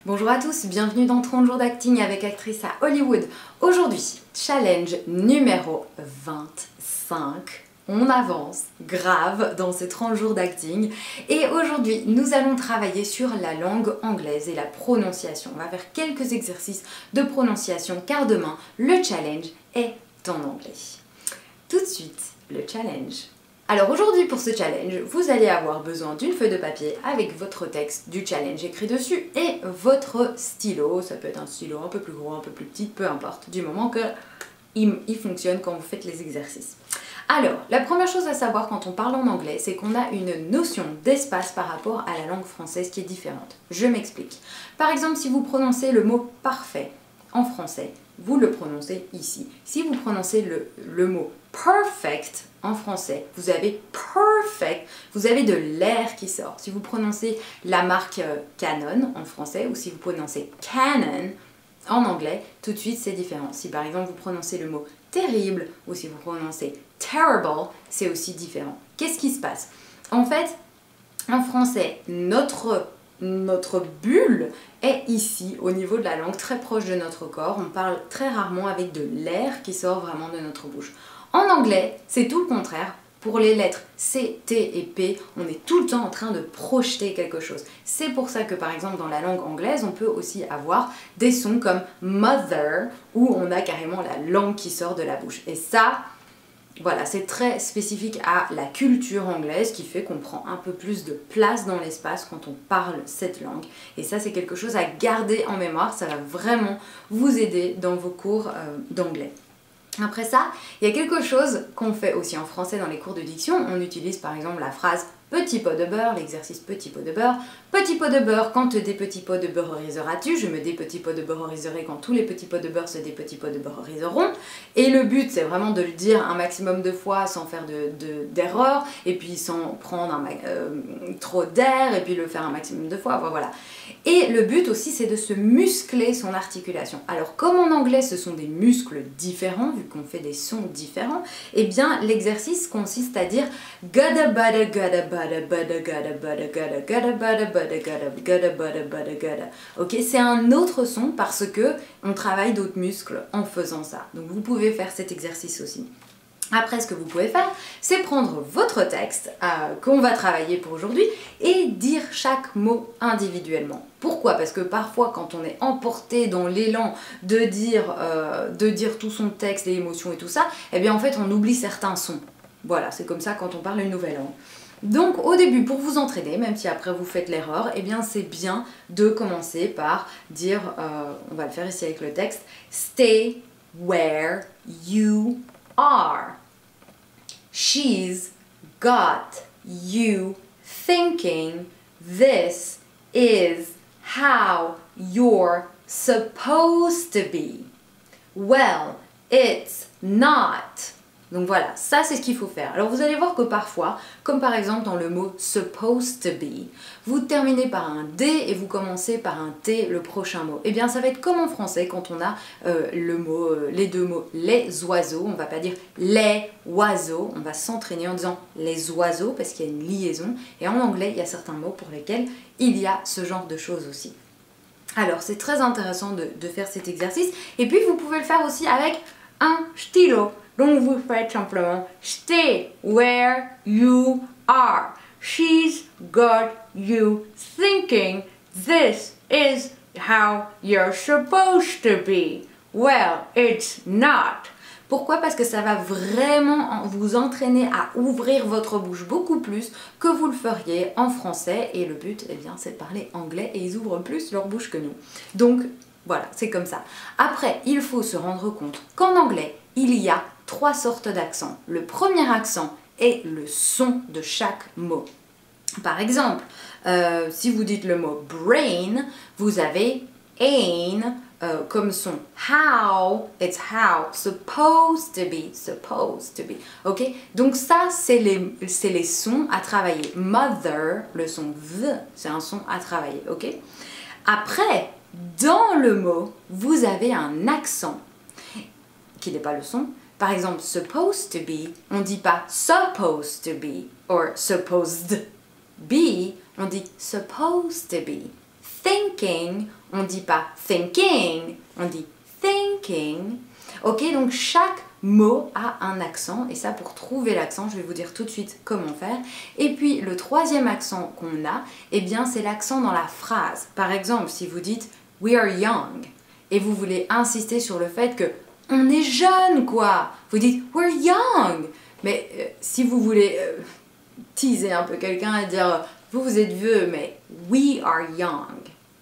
Bonjour à tous, bienvenue dans 30 jours d'acting avec Actrice à Hollywood. Aujourd'hui, challenge numéro 25. On avance grave dans ces 30 jours d'acting et aujourd'hui nous allons travailler sur la langue anglaise et la prononciation. On va faire quelques exercices de prononciation car demain le challenge est en anglais. Tout de suite, le challenge. Alors aujourd'hui pour ce challenge, vous allez avoir besoin d'une feuille de papier avec votre texte du challenge écrit dessus et votre stylo. Ça peut être un stylo un peu plus gros, un peu plus petit, peu importe, du moment que il fonctionne quand vous faites les exercices. Alors, la première chose à savoir quand on parle en anglais, c'est qu'on a une notion d'espace par rapport à la langue française qui est différente. Je m'explique. Par exemple, si vous prononcez le mot parfait en français, vous le prononcez ici. Si vous prononcez le mot perfect en français, vous avez perfect, vous avez de l'air qui sort. Si vous prononcez la marque Canon en français ou si vous prononcez Canon en anglais, tout de suite c'est différent. Si par exemple vous prononcez le mot terrible ou si vous prononcez terrible, c'est aussi différent. Qu'est-ce qui se passe? En fait, en français, notre bulle est ici, au niveau de la langue, très proche de notre corps. On parle très rarement avec de l'air qui sort vraiment de notre bouche. En anglais, c'est tout le contraire. Pour les lettres C, T et P, on est tout le temps en train de projeter quelque chose. C'est pour ça que par exemple dans la langue anglaise, on peut aussi avoir des sons comme mother, où on a carrément la langue qui sort de la bouche. Et ça, voilà, c'est très spécifique à la culture anglaise qui fait qu'on prend un peu plus de place dans l'espace quand on parle cette langue. Et ça, c'est quelque chose à garder en mémoire. Ça va vraiment vous aider dans vos cours d'anglais. Après ça, il y a quelque chose qu'on fait aussi en français dans les cours de diction. On utilise par exemple la phrase petit pot de beurre, l'exercice petit pot de beurre. Petit pot de beurre, quand des petits pots de beurre riseras-tu? Je me des petits pots de beurre riserai quand tous les petits pots de beurre se des petits pots de beurre riseront. Et le but, c'est vraiment de le dire un maximum de fois sans faire d'erreur, et puis sans prendre trop d'air, et puis le faire un maximum de fois, voilà. Et le but aussi, c'est de se muscler son articulation. Alors, comme en anglais, ce sont des muscles différents, vu qu'on fait des sons différents, eh bien, l'exercice consiste à dire gada bada gada bada bada gada bada gada gada bada bada gada gada bada bada gada. Ok, c'est un autre son parce que on travaille d'autres muscles en faisant ça. Donc, vous pouvez faire cet exercice aussi. Après, ce que vous pouvez faire, c'est prendre votre texte qu'on va travailler pour aujourd'hui et dire chaque mot individuellement. Pourquoi? Parce que parfois, quand on est emporté dans l'élan de dire tout son texte, les émotions et tout ça, eh bien en fait, on oublie certains sons. Voilà, c'est comme ça quand on parle une nouvelle langue. Donc au début, pour vous entraîner, même si après vous faites l'erreur, eh bien c'est bien de commencer par dire, on va le faire ici avec le texte, stay where you are. She's got you thinking this is how you're supposed to be. Well, it's not. Donc voilà, ça c'est ce qu'il faut faire. Alors vous allez voir que parfois, comme par exemple dans le mot supposed to be, vous terminez par un D et vous commencez par un T le prochain mot. Eh bien ça va être comme en français quand on a les deux mots les oiseaux, on ne va pas dire les oiseaux, on va s'entraîner en disant les oiseaux parce qu'il y a une liaison. Et en anglais, il y a certains mots pour lesquels il y a ce genre de choses aussi. Alors c'est très intéressant de faire cet exercice. Et puis vous pouvez le faire aussi avec un stylo. Donc vous faites simplement stay where you are. She's got you thinking this is how you're supposed to be. Well, it's not. Pourquoi? Parce que ça va vraiment vous entraîner à ouvrir votre bouche beaucoup plus que vous le feriez en français. Et le but, eh bien, c'est de parler anglais et ils ouvrent plus leur bouche que nous. Donc, voilà, c'est comme ça. Après, il faut se rendre compte qu'en anglais, il y a 3 sortes d'accents. Le premier accent est le son de chaque mot. Par exemple, si vous dites le mot brain, vous avez ain comme son. How, it's how, supposed to be, ok? Donc ça, c'est les sons à travailler. Mother, le son V, c'est un son à travailler, ok? Après, dans le mot, vous avez un accent qui n'est pas le son. Par exemple, supposed to be, on ne dit pas supposed to be or supposed be, on dit supposed to be. thinking, on dit pas thinking, on dit thinking. Ok, donc chaque mot a un accent et ça, pour trouver l'accent, je vais vous dire tout de suite comment faire. Et puis le troisième accent qu'on a, eh bien c'est l'accent dans la phrase. Par exemple, si vous dites we are young et vous voulez insister sur le fait que on est jeune quoi, vous dites we're young. Mais si vous voulez teaser un peu quelqu'un et dire vous êtes vieux, mais we are young.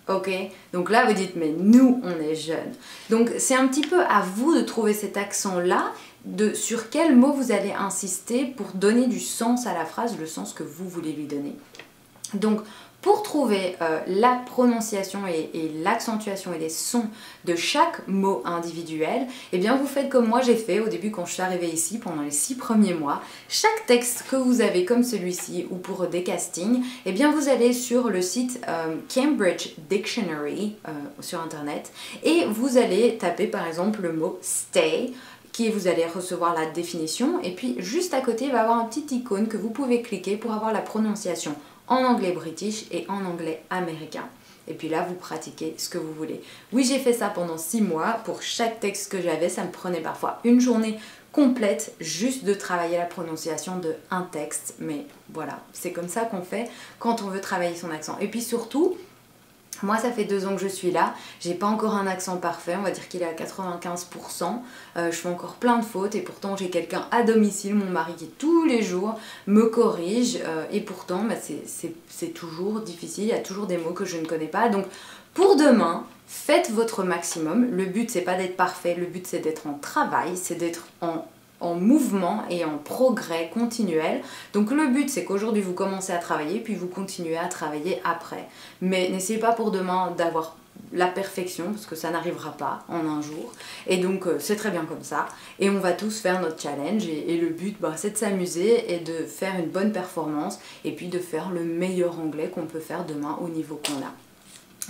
Ok, donc là vous dites mais nous on est jeunes. Donc c'est un petit peu à vous de trouver cet accent là, sur quel mot vous allez insister pour donner du sens à la phrase, le sens que vous voulez lui donner. Donc pour trouver la prononciation et l'accentuation et les sons de chaque mot individuel, eh bien vous faites comme moi j'ai fait au début quand je suis arrivée ici pendant les 6 premiers mois. Chaque texte que vous avez comme celui-ci ou pour des castings, eh bien vous allez sur le site Cambridge Dictionary sur internet et vous allez taper par exemple le mot stay, vous allez recevoir la définition et puis juste à côté il va y avoir un petit icône que vous pouvez cliquer pour avoir la prononciation en anglais british et en anglais américain. Et puis là, vous pratiquez ce que vous voulez. Oui, j'ai fait ça pendant 6 mois. Pour chaque texte que j'avais, ça me prenait parfois une journée complète juste de travailler la prononciation de un texte. Mais voilà, c'est comme ça qu'on fait quand on veut travailler son accent. Et puis surtout, moi, ça fait 2 ans que je suis là, j'ai pas encore un accent parfait, on va dire qu'il est à 95%, je fais encore plein de fautes et pourtant j'ai quelqu'un à domicile, mon mari qui tous les jours me corrige et pourtant bah, c'est toujours difficile, il y a toujours des mots que je ne connais pas. Donc pour demain, faites votre maximum, le but c'est pas d'être parfait, le but c'est d'être en travail, c'est d'être en mouvement et en progrès continuel. Donc le but c'est qu'aujourd'hui vous commencez à travailler puis vous continuez à travailler après. Mais n'essayez pas pour demain d'avoir la perfection parce que ça n'arrivera pas en un jour. Et donc c'est très bien comme ça. Et on va tous faire notre challenge et le but bah, c'est de s'amuser et de faire une bonne performance et puis de faire le meilleur anglais qu'on peut faire demain au niveau qu'on a.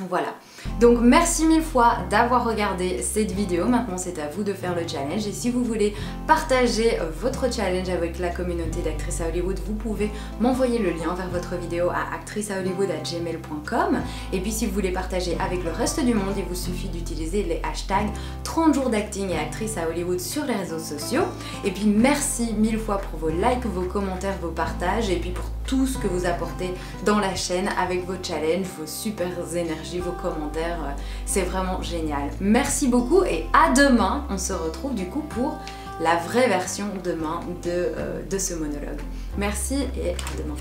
Voilà, donc merci 1000 fois d'avoir regardé cette vidéo. Maintenant c'est à vous de faire le challenge et si vous voulez partager votre challenge avec la communauté d'Actrices à Hollywood, vous pouvez m'envoyer le lien vers votre vidéo à actricesahollywood@gmail.com. Et puis si vous voulez partager avec le reste du monde, il vous suffit d'utiliser les hashtags 30 jours d'acting et Actrices à Hollywood sur les réseaux sociaux. Et puis merci 1000 fois pour vos likes, vos commentaires, vos partages et puis pour tout ce que vous apportez dans la chaîne avec vos challenges, vos super énergies, vos commentaires, c'est vraiment génial. Merci beaucoup et à demain, on se retrouve du coup pour la vraie version demain de ce monologue. Merci et à demain.